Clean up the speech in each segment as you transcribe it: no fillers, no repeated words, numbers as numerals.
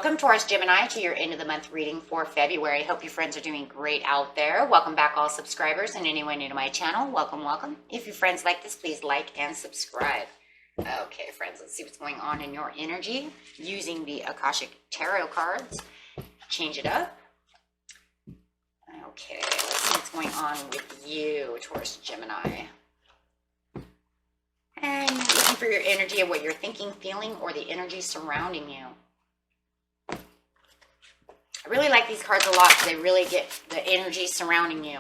Welcome, Taurus Gemini, to your end of the month reading for February. Hope you friends are doing great out there. Welcome back, all subscribers, and anyone new to my channel. Welcome, welcome. If your friends like this, please like and subscribe. Okay, friends, let's see what's going on in your energy using the Akashic Tarot cards. Change it up. Okay, let's see what's going on with you, Taurus Gemini. And looking for your energy of what you're thinking, feeling, or the energy surrounding you. I really like these cards a lot because they really get the energy surrounding you,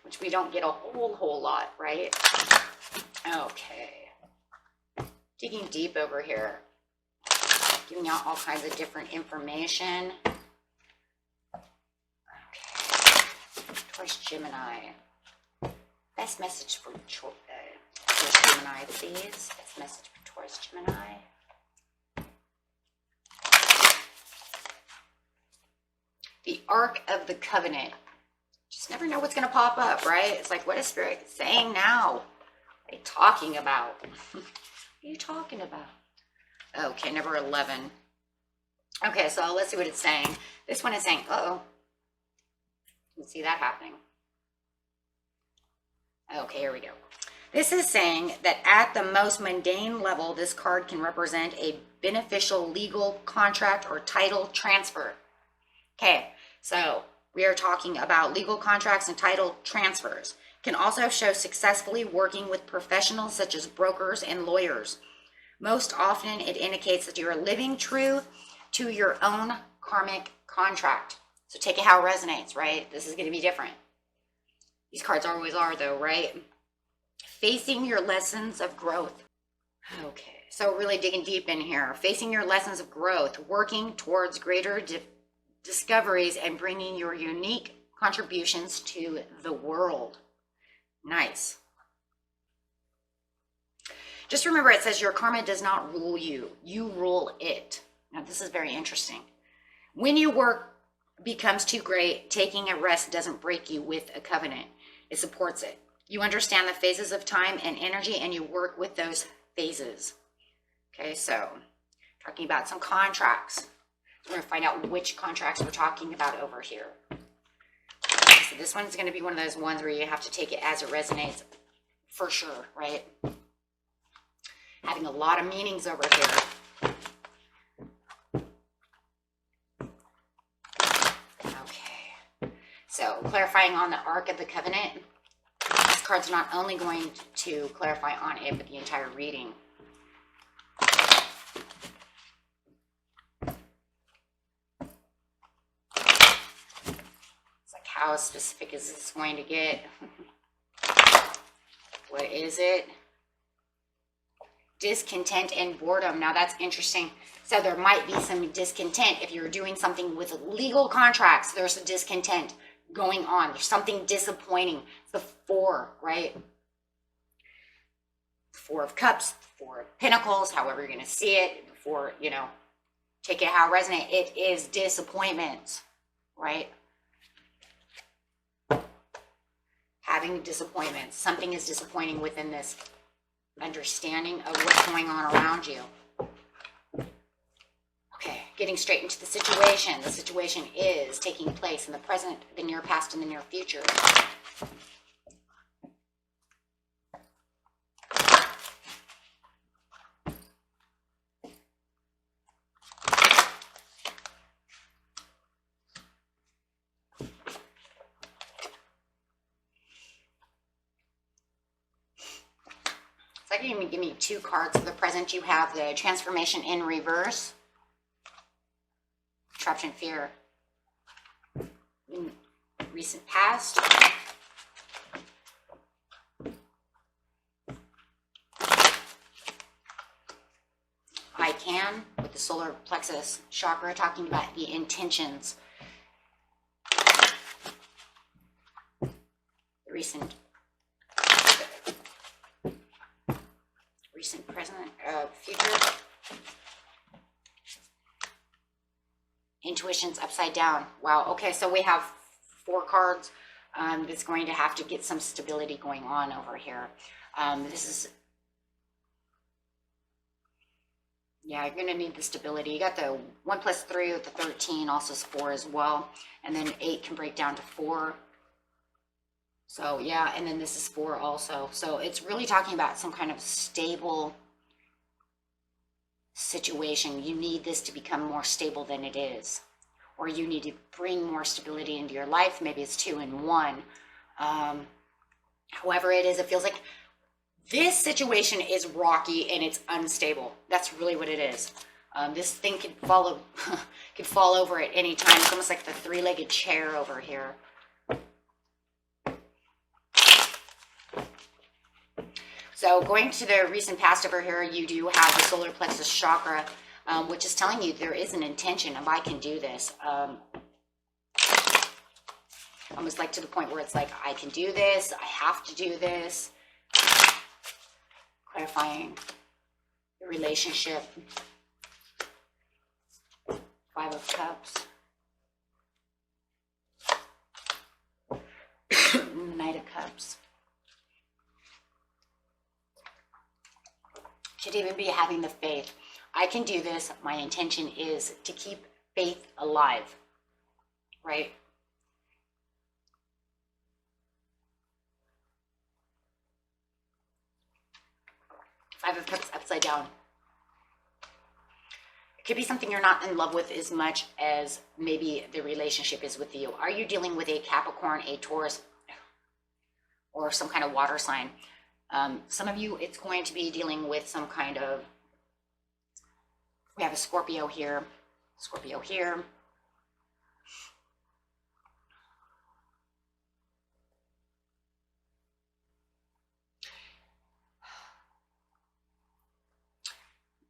which we don't get a whole lot, right? Okay. Digging deep over here, giving out all kinds of different information. Okay. Taurus Gemini. Best message for Taurus Gemini, please. Best message for Taurus Gemini. The Ark of the Covenant. Just never know what's going to pop up, right? It's like, what is Spirit saying now? What are you talking about? What are you talking about? Okay, number 11. Okay, so let's see what it's saying. This one is saying, uh-oh. You can see that happening. Okay, here we go. This is saying that at the most mundane level, this card can represent a beneficial legal contract or title transfer. Okay, so we are talking about legal contracts and title transfers. Can also show successfully working with professionals such as brokers and lawyers. Most often it indicates that you are living true to your own karmic contract. So take it how it resonates, right? This is going to be different. These cards always are though, right? Facing your lessons of growth. Okay, so really digging deep in here. Facing your lessons of growth, working towards greater discoveries and bringing your unique contributions to the world. Nice. Just remember, it says your karma does not rule you. You rule it. Now, this is very interesting. When your work becomes too great, taking a rest doesn't break you with a covenant. It supports it. You understand the phases of time and energy, and you work with those phases. Okay, so talking about some contracts. We're going to find out which contracts we're talking about over here. So this one's going to be one of those ones where you have to take it as it resonates for sure, right? Having a lot of meanings over here. Okay. So clarifying on the Ark of the Covenant. This card's not only going to clarify on it, but the entire reading. How specific is this going to get? What is it? Discontent and boredom. Now that's interesting. So there might be some discontent if you're doing something with legal contracts. There's a discontent going on. There's something disappointing. The Four, right? Four of Cups, Four of Pentacles, however you're going to see it. Before, you know, take it how it resonates. It is disappointment, right? Having disappointments. Something is disappointing within this understanding of what's going on around you. Okay, getting straight into the situation. The situation is taking place in the present, the near past, and the near future. So I can give me two cards of the present. You have the transformation in reverse. Trapped in fear. In recent past. I can, with the solar plexus chakra, talking about the intentions. The recent present, future. Intuition's upside down. Wow. Okay, so we have 4 cards that's going to have to get some stability going on over here. This is Yeah, you're going to need the stability. You got the 1 plus 3 with the 13, also is 4 as well. And then 8 can break down to 4. So yeah, and then this is 4 also. So it's really talking about some kind of stable situation. You need this to become more stable than it is. Or you need to bring more stability into your life. Maybe it's 2 and 1. However it is, it feels like this situation is rocky and it's unstable. That's really what it is. This thing could could fall over at any time. It's almost like the 3-legged chair over here. So going to the recent past over here, you do have the solar plexus chakra, which is telling you there is an intention of I can do this. Almost like to the point where it's like, I can do this, I have to do this. Clarifying the relationship. 5 of Cups. Knight of Cups. Should even be having the faith. I can do this. My intention is to keep faith alive. Right? 5 of Cups upside down. It could be something you're not in love with as much as maybe the relationship is with you. Are you dealing with a Capricorn, a Taurus, or some kind of water sign? Some of you, it's going to be dealing with some kind of, we have a Scorpio here, Scorpio here.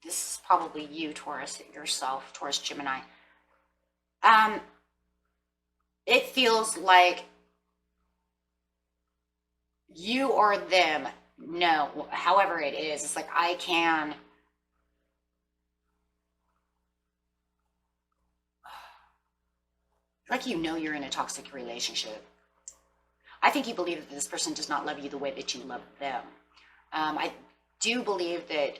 This is probably you, Taurus, yourself, Taurus, Gemini. It feels like you or them know, however it is, it's like I can, like you know you're in a toxic relationship. I think you believe that this person does not love you the way that you love them. I do believe that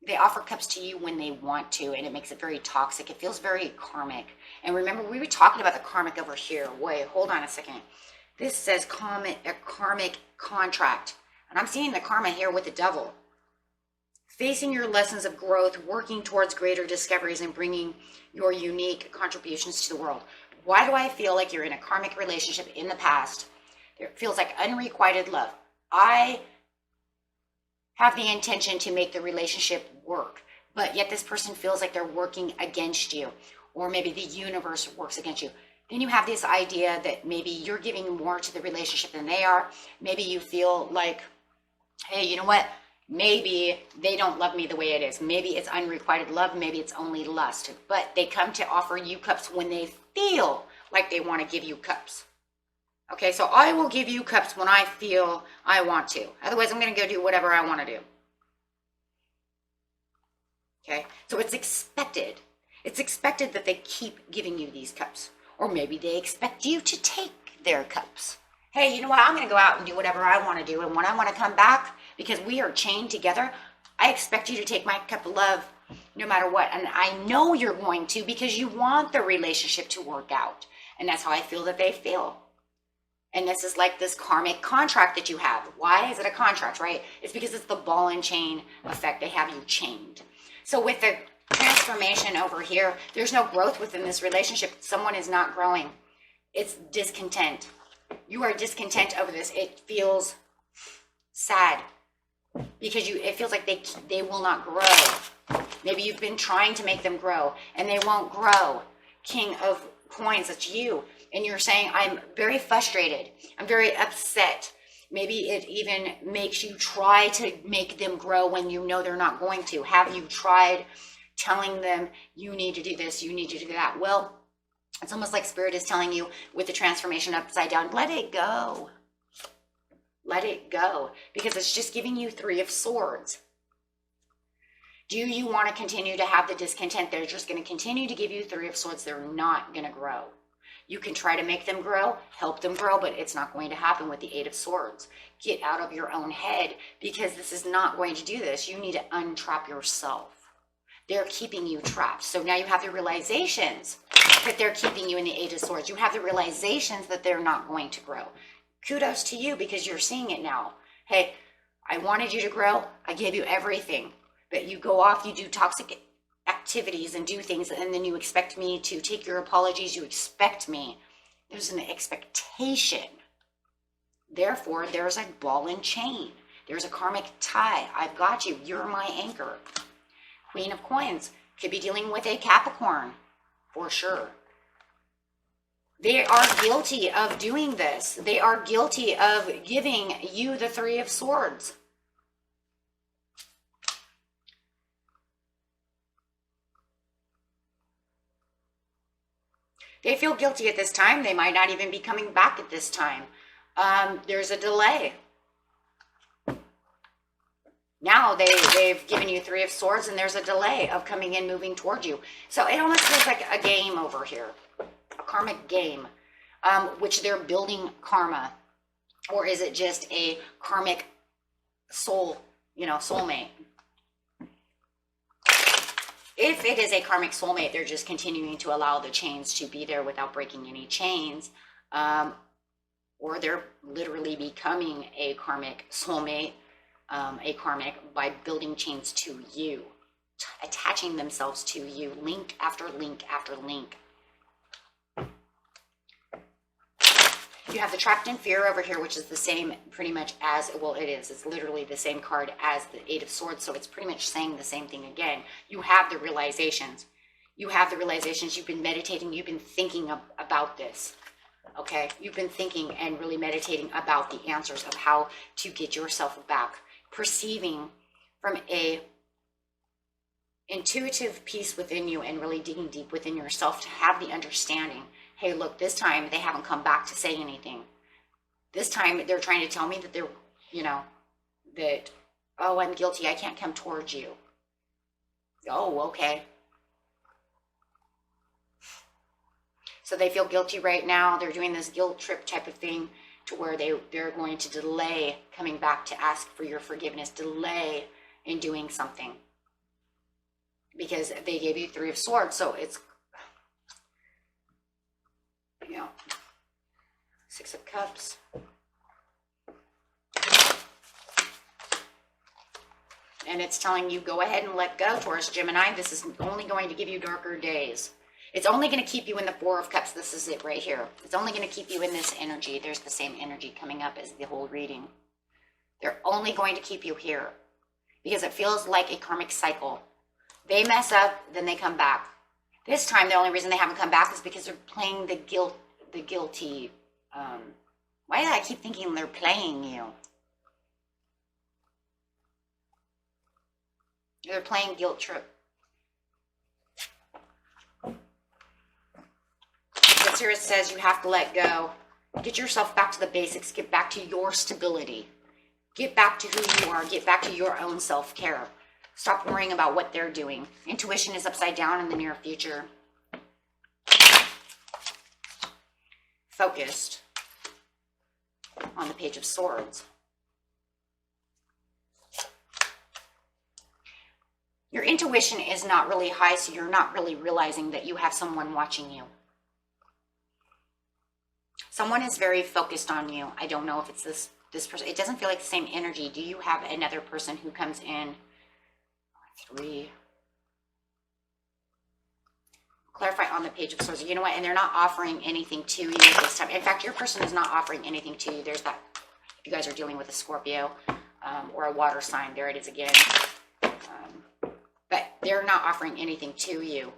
they offer cups to you when they want to, and it makes it very toxic. It feels very karmic. And remember, we were talking about the karmic over here. Wait, hold on a second. This says a karmic contract. And I'm seeing the karma here with the devil. Facing your lessons of growth, working towards greater discoveries, and bringing your unique contributions to the world. Why do I feel like you're in a karmic relationship in the past? It feels like unrequited love. I have the intention to make the relationship work, but yet this person feels like they're working against you, or maybe the universe works against you. Then you have this idea that maybe you're giving more to the relationship than they are. Maybe you feel like, hey, you know what? Maybe they don't love me the way it is. Maybe it's unrequited love. Maybe it's only lust, but they come to offer you cups when they feel like they want to give you cups. Okay, so I will give you cups when I feel I want to. Otherwise, I'm going to go do whatever I want to do. Okay, so it's expected. It's expected that they keep giving you these cups. Or maybe they expect you to take their cups. Hey, you know what? I'm going to go out and do whatever I want to do. And when I want to come back, because we are chained together, I expect you to take my cup of love no matter what. And I know you're going to, because you want the relationship to work out. And that's how I feel that they feel. And this is like this karmic contract that you have. Why is it a contract, right? It's because it's the ball and chain effect. They have you chained. So with the transformation over here, there's no growth within this relationship. Someone is not growing. It's discontent. You are discontent over this. It feels sad because it feels like they will not grow. Maybe you've been trying to make them grow and they won't grow. King of Coins, that's you. And you're saying, I'm very frustrated. I'm very upset. Maybe it even makes you try to make them grow when you know they're not going to. Have you tried telling them, you need to do this, you need to do that? Well, it's almost like Spirit is telling you with the transformation upside down, let it go. Let it go. Because it's just giving you 3 of Swords. Do you want to continue to have the discontent? They're just going to continue to give you 3 of Swords. They're not going to grow. You can try to make them grow, help them grow, but it's not going to happen with the 8 of Swords. Get out of your own head, because this is not going to do this. You need to untrap yourself. they're keeping you trapped. So now you have the realizations that they're keeping you in the Eight of Swords. You have the realizations that they're not going to grow. Kudos to you because you're seeing it now. Hey, I wanted you to grow. I gave you everything. But you go off, you do toxic activities and do things, and then you expect me to take your apologies. You expect me. There's an expectation. Therefore, there's a ball and chain. There's a karmic tie. I've got you. You're my anchor. Queen of Coins could be dealing with a Capricorn for sure. They are guilty of doing this. They are guilty of giving you the Three of Swords. They feel guilty at this time. They might not even be coming back at this time. There's a delay. Now they've given you Three of Swords and there's a delay of coming in, moving toward you. So it almost feels like a game over here, a karmic game, which they're building karma. Or is it just a karmic soul, soulmate? If it is a karmic soulmate, they're just continuing to allow the chains to be there without breaking any chains. Or they're literally becoming a karmic soulmate, a karmic, by building chains to you, attaching themselves to you, link after link after link. You have the Trapped in Fear over here, which is the same pretty much as, well, it is. It's literally the same card as the Eight of Swords, so it's pretty much saying the same thing again. You have the realizations. You have the realizations. You've been meditating. You've been thinking about this, okay? You've been thinking and really meditating about the answers of how to get yourself back, perceiving from a intuitive piece within you and really digging deep within yourself to have the understanding. Hey, look, this time they haven't come back to say anything. This time they're trying to tell me that they're, that, oh, I'm guilty. I can't come towards you. Oh, okay. So they feel guilty right now. They're doing this guilt trip type of thing to where they're going to delay coming back to ask for your forgiveness, delay in doing something. Because they gave you Three of Swords, so it's, Six of Cups. And it's telling you, go ahead and let go, Taurus, Gemini. This is only going to give you darker days. It's only going to keep you in the Four of Cups. This is it right here. It's only going to keep you in this energy. There's the same energy coming up as the whole reading. They're only going to keep you here because it feels like a karmic cycle. They mess up, then they come back. This time, the only reason they haven't come back is because they're playing the guilty. Why do I keep thinking they're playing you? They're playing guilt trip. But here it says you have to let go. Get yourself back to the basics. Get back to your stability. Get back to who you are. Get back to your own self-care. Stop worrying about what they're doing. Intuition is upside down in the near future. Focused on the Page of Swords. Your intuition is not really high, so you're not really realizing that you have someone watching you. Someone is very focused on you. I don't know if it's this person. It doesn't feel like the same energy. Do you have another person who comes in? 3. Clarify on the Page of Swords. You know what? And they're not offering anything to you this time. In fact, your person is not offering anything to you. There's that. If you guys are dealing with a Scorpio or a water sign, there it is again. But they're not offering anything to you.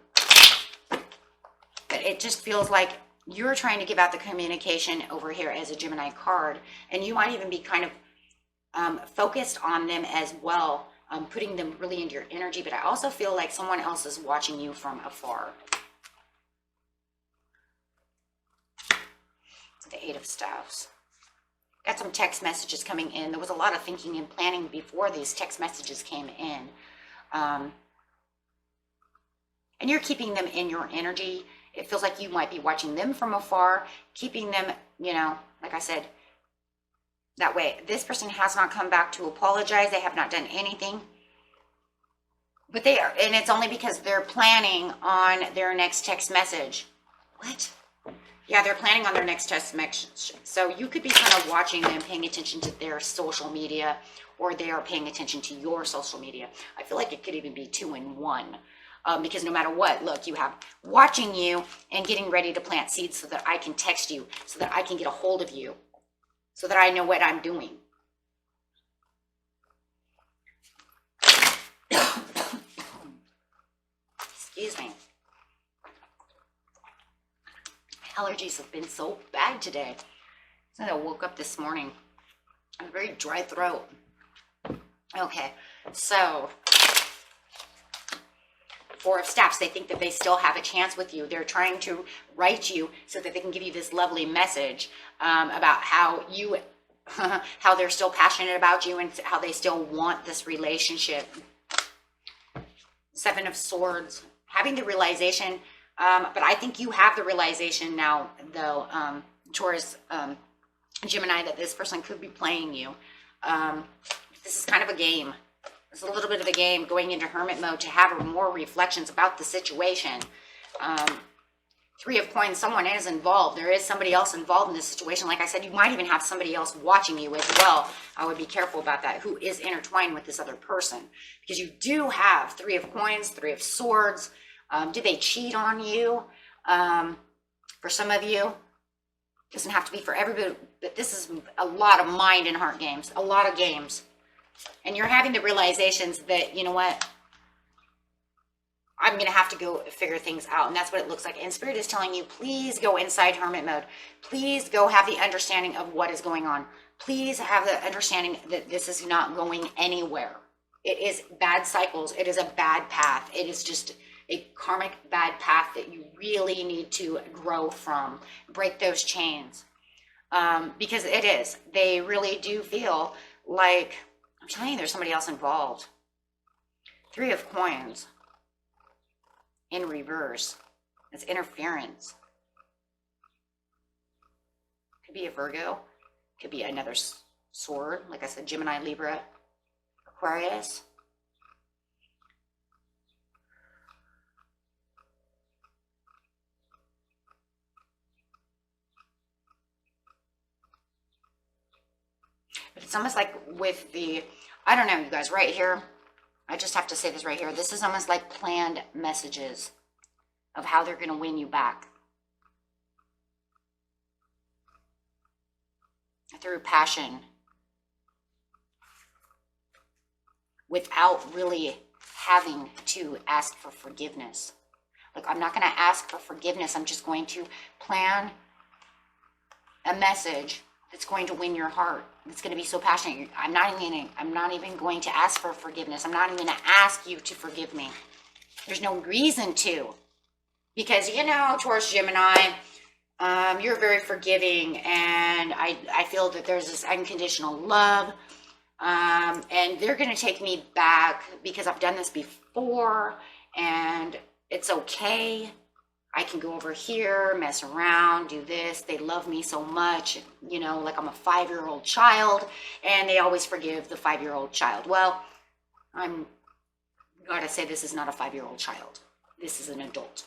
But it just feels like you're trying to give out the communication over here as a Gemini card. And you might even be kind of focused on them as well. Putting them really into your energy. But I also feel like someone else is watching you from afar. The Eight of Staffs. Got some text messages coming in. There was a lot of thinking and planning before these text messages came in. And you're keeping them in your energy. It feels like you might be watching them from afar, keeping them, like I said, that way. This person has not come back to apologize. They have not done anything. But they are, and it's only because they're planning on their next text message. What? Yeah, they're planning on their next text message. So you could be kind of watching them, paying attention to their social media, or they are paying attention to your social media. I feel like it could even be 2 in 1. Because no matter what, look, you have watching you and getting ready to plant seeds so that I can text you, so that I can get a hold of you, so that I know what I'm doing. Excuse me. Allergies have been so bad today. Since I woke up this morning, I have a very dry throat. Okay, so 4 of Staffs, they think that they still have a chance with you. They're trying to write you so that they can give you this lovely message about how you, how they're still passionate about you and how they still want this relationship. 7 of Swords, having the realization, but I think you have the realization now, though, Taurus, Gemini, that this person could be playing you. This is kind of a game. It's a little bit of a game, going into hermit mode to have more reflections about the situation. 3 of Coins, someone is involved. There is somebody else involved in this situation. Like I said, you might even have somebody else watching you as well. I would be careful about that, who is intertwined with this other person. Because you do have 3 of Coins, 3 of Swords. Did they cheat on you? For some of you, it doesn't have to be for everybody, but this is a lot of mind and heart games, a lot of games. And you're having the realizations that, you know what, I'm going to have to go figure things out. And that's what it looks like. And Spirit is telling you, please go inside hermit mode. Please go have the understanding of what is going on. Please have the understanding that this is not going anywhere. It is bad cycles. It is a bad path. It is just a karmic bad path that you really need to grow from. Break those chains. Because it is. They really do feel like, I'm telling you, there's somebody else involved. 3 of Coins in reverse. It's interference. Could be a Virgo. Could be another sword. Like I said, Gemini, Libra, Aquarius. But it's almost like with the, I don't know, you guys, right here, I just have to say this right here. This is almost like planned messages of how they're going to win you back. Through passion. Without really having to ask for forgiveness. Like, I'm not going to ask for forgiveness. I'm just going to plan a message that's going to win your heart. It's going to be so passionate. I'm not even going to ask for forgiveness. I'm not even going to ask you to forgive me. There's no reason to. Because, you know, Taurus, Gemini, you're very forgiving. And I feel that there's this unconditional love. And they're going to take me back because I've done this before. And it's okay. I can go over here, mess around, do this. They love me so much, you know, like I'm a 5-year-old child, and they always forgive the 5-year-old child. Well, I'm gotta say this is not a 5-year-old child. This is an adult.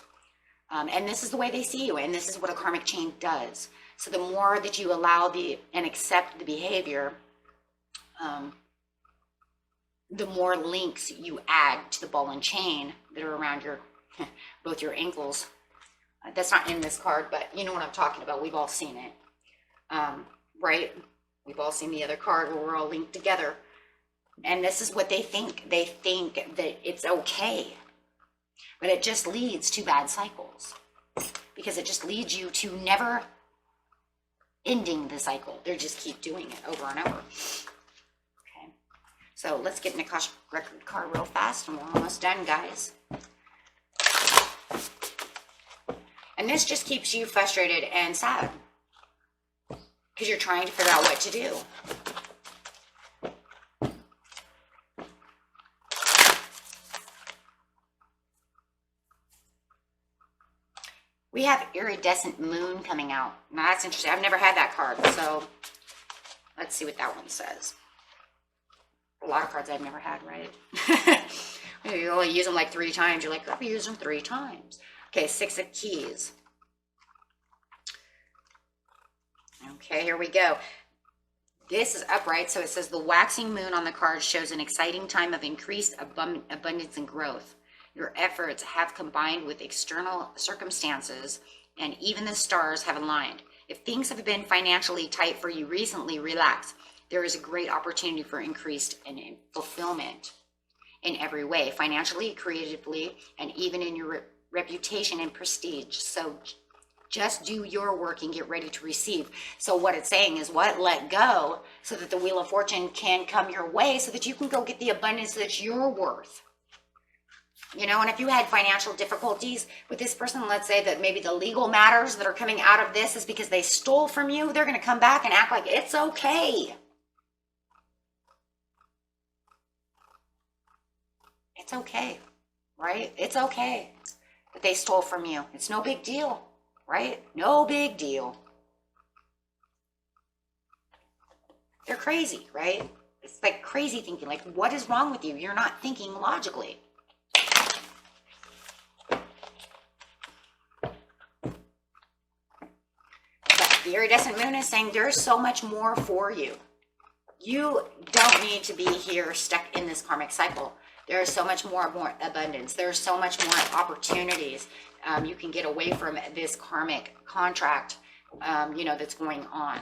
And this is the way they see you, and this is what a karmic chain does. So the more that you allow and accept the behavior, the more links you add to the ball and chain that are around your both your ankles. That's not in this card, but you know what I'm talking about. We've all seen it, right? We've all seen the other card where we're all linked together. And this is what they think. They think that it's okay. But it just leads to bad cycles. Because it just leads you to never ending the cycle. They just keep doing it over and over. Okay. So let's get an Akashic record card real fast, and we're almost done, guys. And this just keeps you frustrated and sad because you're trying to figure out what to do. We have iridescent moon coming out. Now that's interesting. I've never had that card, so let's see what that one says. A lot of cards I've never had, right? You only use them like 3 times. You're like, I've used them 3 times. Okay, 6 of keys. Okay, here we go. This is upright, so it says the waxing moon on the card shows an exciting time of increased abundance and growth. Your efforts have combined with external circumstances, and even the stars have aligned. If things have been financially tight for you recently, relax. There is a great opportunity for increased and fulfillment in every way, financially, creatively, and even in your reputation and prestige. So just do your work and get ready to receive. So what it's saying is what? Let go so that the wheel of fortune can come your way so that you can go get the abundance that you're worth. You know, and if you had financial difficulties with this person, let's say that maybe the legal matters that are coming out of this is because they stole from you, they're going to come back and act like it's okay. It's okay, right? It's okay that they stole from you. It's no big deal, right? No big deal. They're crazy, right? It's like crazy thinking. Like, what is wrong with you? You're not thinking logically. The iridescent moon is saying there's so much more for you. You don't need to be here stuck in this karmic cycle. There is so much more abundance. There's so much more opportunities. You can get away from this karmic contract, you know, that's going on.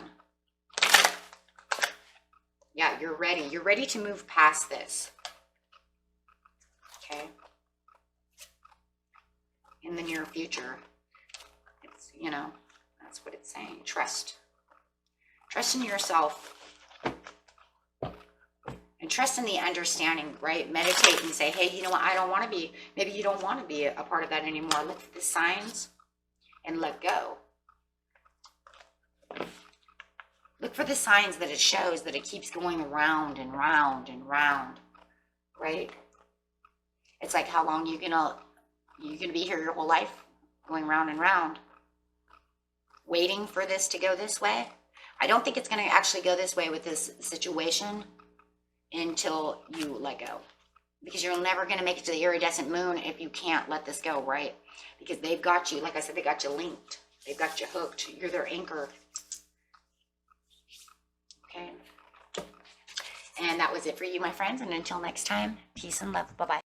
Yeah, you're ready. You're ready to move past this. Okay. In the near future. It's, you know, that's what it's saying. Trust. Trust in yourself. And trust in the understanding, right? Meditate and say, hey, you know what? I don't want to be, maybe you don't want to be a part of that anymore. Look for the signs and let go. Look for the signs that it shows that it keeps going round and round and round, right? It's like, how long you're gonna be here your whole life, going round and round, waiting for this to go this way? I don't think it's gonna actually go this way with this situation until you let go, because you're never going to make it to the iridescent moon if you can't let this go, right? Because they've got you, like I said, they got you linked, they've got you hooked, you're their anchor. Okay, and that was it for you, my friends, and until next time, peace and love. Bye-bye.